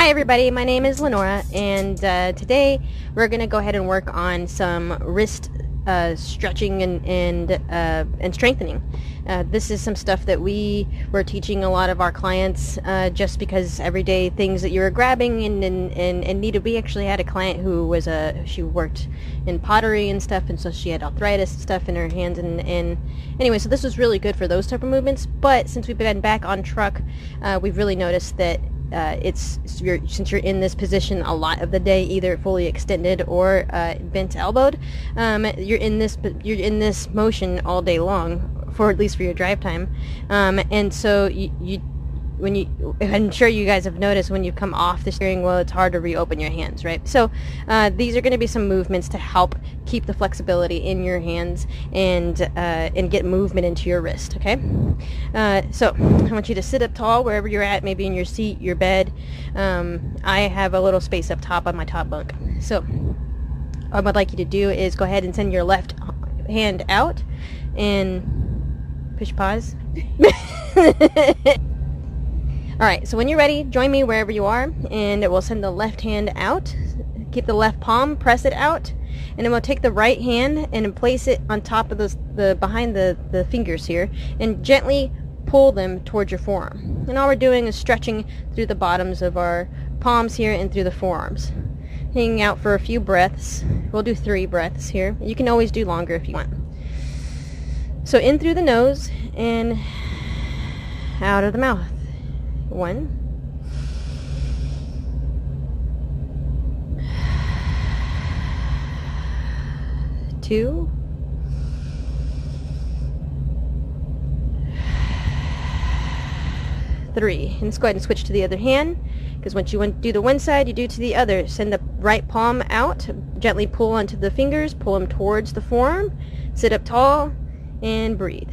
Hi everybody, my name is Lenora, and today we're going to go ahead and work on some wrist stretching and strengthening. This is some stuff that we were teaching a lot of our clients just because everyday things that you were grabbing and needed. We actually had a client who was she worked in pottery and stuff, and so she had arthritis and stuff in her hands, and anyway, so this was really good for those type of movements. But since we've been back on truck, we've really noticed that since you're in this position a lot of the day, either fully extended or bent elbowed, you're in this motion all day long, for at least for your drive time, and so I'm sure you guys have noticed when you come off the steering wheel, it's hard to reopen your hands, right? So these are going to be some movements to help keep the flexibility in your hands and get movement into your wrist, okay? So I want you to sit up tall wherever you're at, maybe in your seat, your bed. I have a little space up top on my top bunk. So what I'd like you to do is go ahead and send your left hand out and push pause. Alright, so when you're ready, join me wherever you are, and we'll send the left hand out. Keep the left palm, press it out, and then we'll take the right hand and place it on top of behind the fingers here, and gently pull them towards your forearm. And all we're doing is stretching through the bottoms of our palms here and through the forearms. Hanging out for a few breaths. We'll do 3 breaths here. You can always do longer if you want. So in through the nose and out of the mouth. 1, 2, 3. And let's go ahead and switch to the other hand, because once you do the one side, you do to the other. Send the right palm out, gently pull onto the fingers, pull them towards the forearm, sit up tall, and breathe.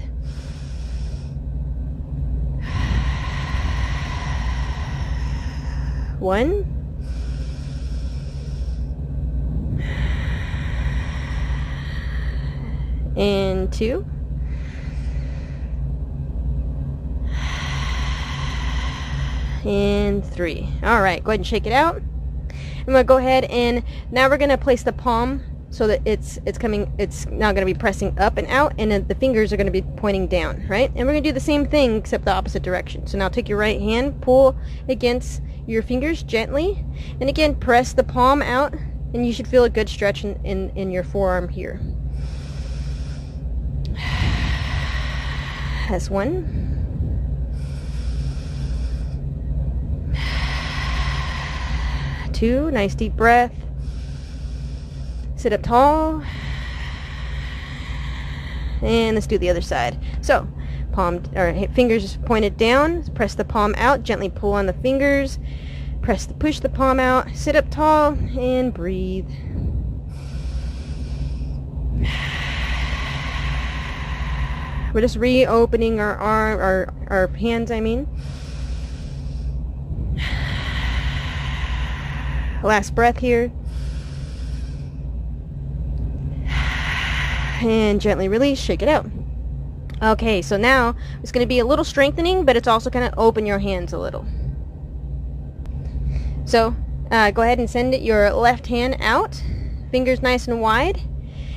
1, 2, and 3. All right, go ahead and shake it out. I'm gonna go ahead and now we're gonna place the palm so that it's now going to be pressing up and out, and then the fingers are going to be pointing down, right? And we're going to do the same thing except the opposite direction. So now take your right hand, pull against your fingers gently, and again press the palm out, and you should feel a good stretch in your forearm here. That's 1. 2, nice deep breath. Sit up tall, and let's do the other side. So fingers pointed down, press the palm out, gently pull on the fingers, push the palm out, sit up tall, and breathe. We're just reopening our hands, I mean. Last breath here. And gently release, shake it out. Okay, so now it's going to be a little strengthening, but it's also going to open your hands a little. So go ahead and send your left hand out, fingers nice and wide,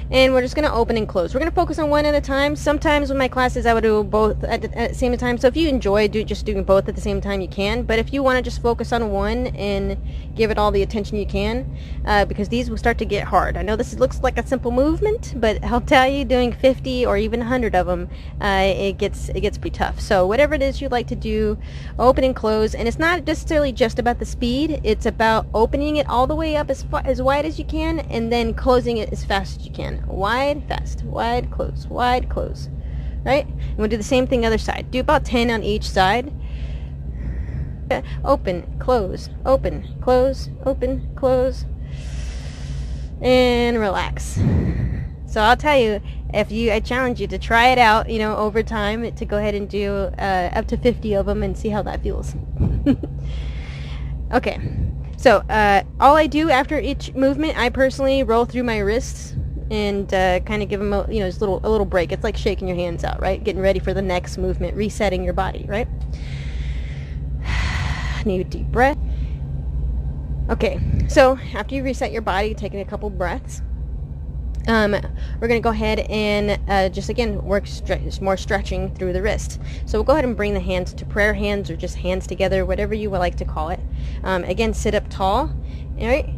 and we're just going to open and close. We're going to focus on one at a time. Sometimes with my classes I would do both at the same time, so if you enjoy just doing both at the same time, you can. But if you want to just focus on one and give it all the attention you can, because these will start to get hard. I know this looks like a simple movement, but I'll tell you, doing 50 or even 100 of them, it gets pretty tough. So whatever it is you like to do, open and close. And it's not necessarily just about the speed, it's about opening it all the way up as wide as you can, and then closing it as fast as you can. Wide, fast, wide, close, right? And we'll do the same thing other side. Do about 10 on each side. Open, close, open, close, open, close, and relax. So I'll tell you, I challenge you to try it out, over time, to go ahead and do up to 50 of them and see how that feels. Okay, so all I do after each movement, I personally roll through my wrists and kind of give them just a little break. It's like shaking your hands out, right? Getting ready for the next movement, resetting your body, right? Need a deep breath. Okay, so after you reset your body, taking a couple breaths, we're going to go ahead and just again work more stretching through the wrist. So we'll go ahead and bring the hands to prayer hands, or just hands together, whatever you would like to call it. Again, sit up tall. All right.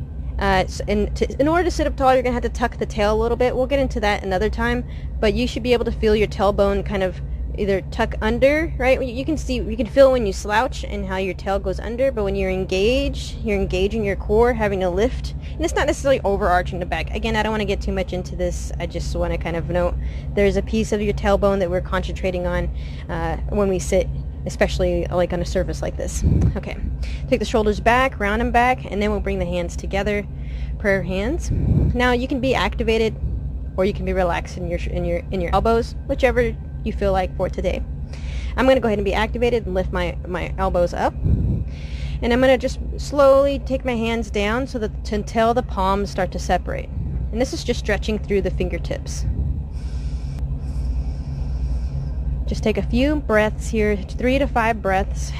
In order to sit up tall, you're going to have to tuck the tail a little bit. We'll get into that another time, but you should be able to feel your tailbone kind of either tuck under, right? You can feel when you slouch and how your tail goes under, but when you're engaged, you're engaging your core, having to lift, and it's not necessarily overarching the back. Again, I don't want to get too much into this. I just want to kind of note there's a piece of your tailbone that we're concentrating on when we sit, especially like on a surface like this. Okay, take the shoulders back, round them back, and then we'll bring the hands together, prayer hands. Now you can be activated, or you can be relaxed in your elbows, whichever you feel like for today. I'm going to go ahead and be activated and lift my elbows up, and I'm going to just slowly take my hands down so that until the palms start to separate, and this is just stretching through the fingertips. Just take a few breaths here, 3 to 5 breaths,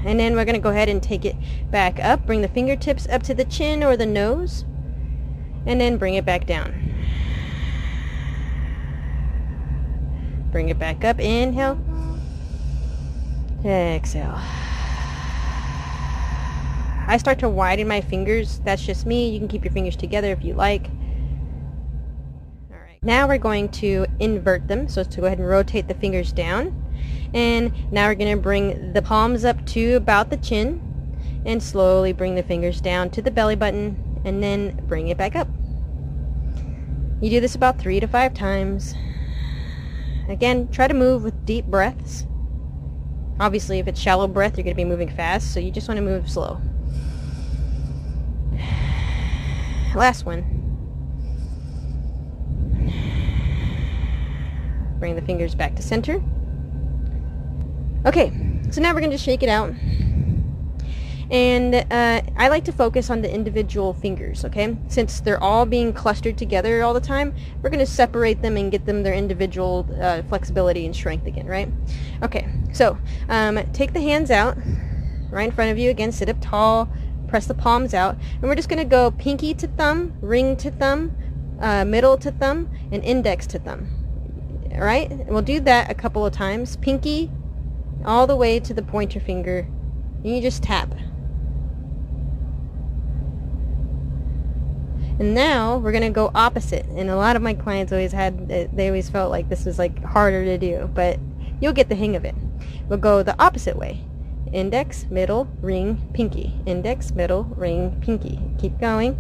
and then we're going to go ahead and take it back up, bring the fingertips up to the chin or the nose, and then bring it back down. Bring it back up, inhale, exhale. I start to widen my fingers. That's just me. You can keep your fingers together if you like. All right. Now we're going to invert them. So to go ahead and rotate the fingers down. And now we're going to bring the palms up to about the chin and slowly bring the fingers down to the belly button and then bring it back up. You do this about 3 to 5 times. Again, try to move with deep breaths. Obviously, if it's shallow breath, you're going to be moving fast, so you just want to move slow. Last one. Bring the fingers back to center. Okay, so now we're going to shake it out. And I like to focus on the individual fingers, okay? Since they're all being clustered together all the time, we're going to separate them and get them their individual flexibility and strength again, right? Okay, so take the hands out right in front of you. Again, sit up tall, press the palms out, and we're just going to go pinky to thumb, ring to thumb, middle to thumb, and index to thumb, all right? And we'll do that a couple of times. Pinky all the way to the pointer finger, and you just tap. And now we're going to go opposite. And a lot of my clients they always felt like this was like harder to do, but you'll get the hang of it. We'll go the opposite way. Index, middle, ring, pinky. Index, middle, ring, pinky. Keep going.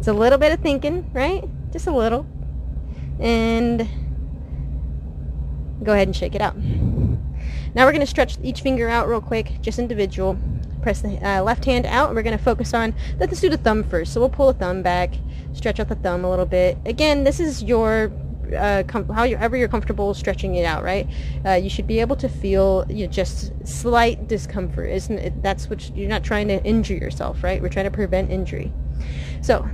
It's a little bit of thinking, right? Just a little. And go ahead and shake it out. Now we're going to stretch each finger out real quick, just individual. Press the left hand out, and we're going to focus on, let's do the thumb first. So we'll pull the thumb back, stretch out the thumb a little bit. Again, this is your, however you're comfortable stretching it out, right? You should be able to feel just slight discomfort. Isn't it? That's what you're not trying to injure yourself, right? We're trying to prevent injury. So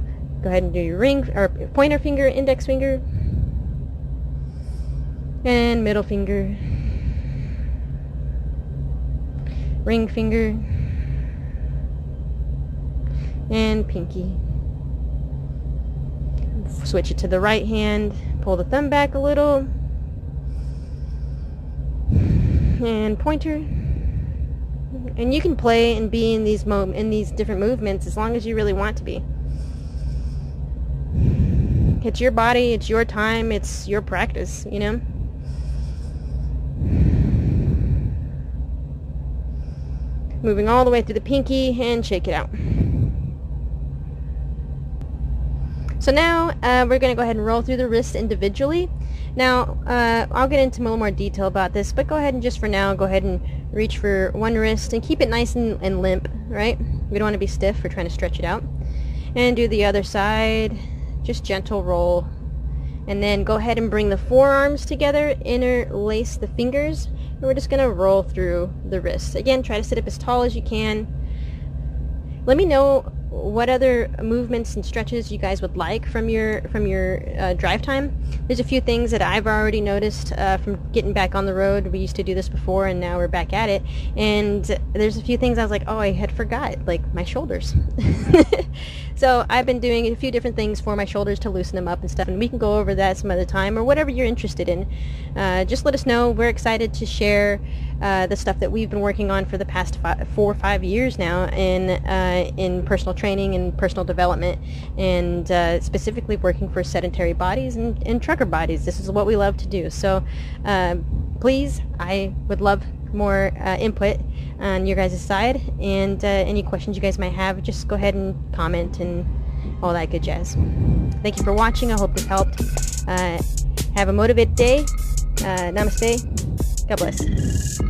go ahead and do your ring, or pointer finger, index finger, and middle finger, ring finger, and pinky. Switch it to the right hand, pull the thumb back a little, and pointer. And you can play and be in these different movements as long as you really want to be. It's your body, it's your time, it's your practice, you know? Moving all the way through the pinky, and shake it out. So now we're going to go ahead and roll through the wrists individually. Now I'll get into a little more detail about this, but go ahead and just for now go ahead and reach for one wrist and keep it nice and limp, right? We don't want to be stiff. We're trying to stretch it out. And do the other side, just gentle roll. And then go ahead and bring the forearms together, interlace the fingers, and we're just going to roll through the wrists. Again, try to sit up as tall as you can. Let me know what other movements and stretches you guys would like from your drive time. there's a few things that I've already noticed from getting back on the road. We used to do this before, and now we're back at it. And there's a few things I was like, oh, I had forgot, like my shoulders. So I've been doing a few different things for my shoulders to loosen them up and stuff, and we can go over that some other time, or whatever you're interested in. Just let us know. We're excited to share the stuff that we've been working on for the past 4 or 5 years now in personal training and personal development, and specifically working for sedentary bodies and trucker bodies. This is what we love to do. So please, I would love more input on your guys' side, and any questions you guys might have, just go ahead and comment and all that good jazz. Thank you for watching. I hope this helped. Have a motivated day. Namaste. God bless.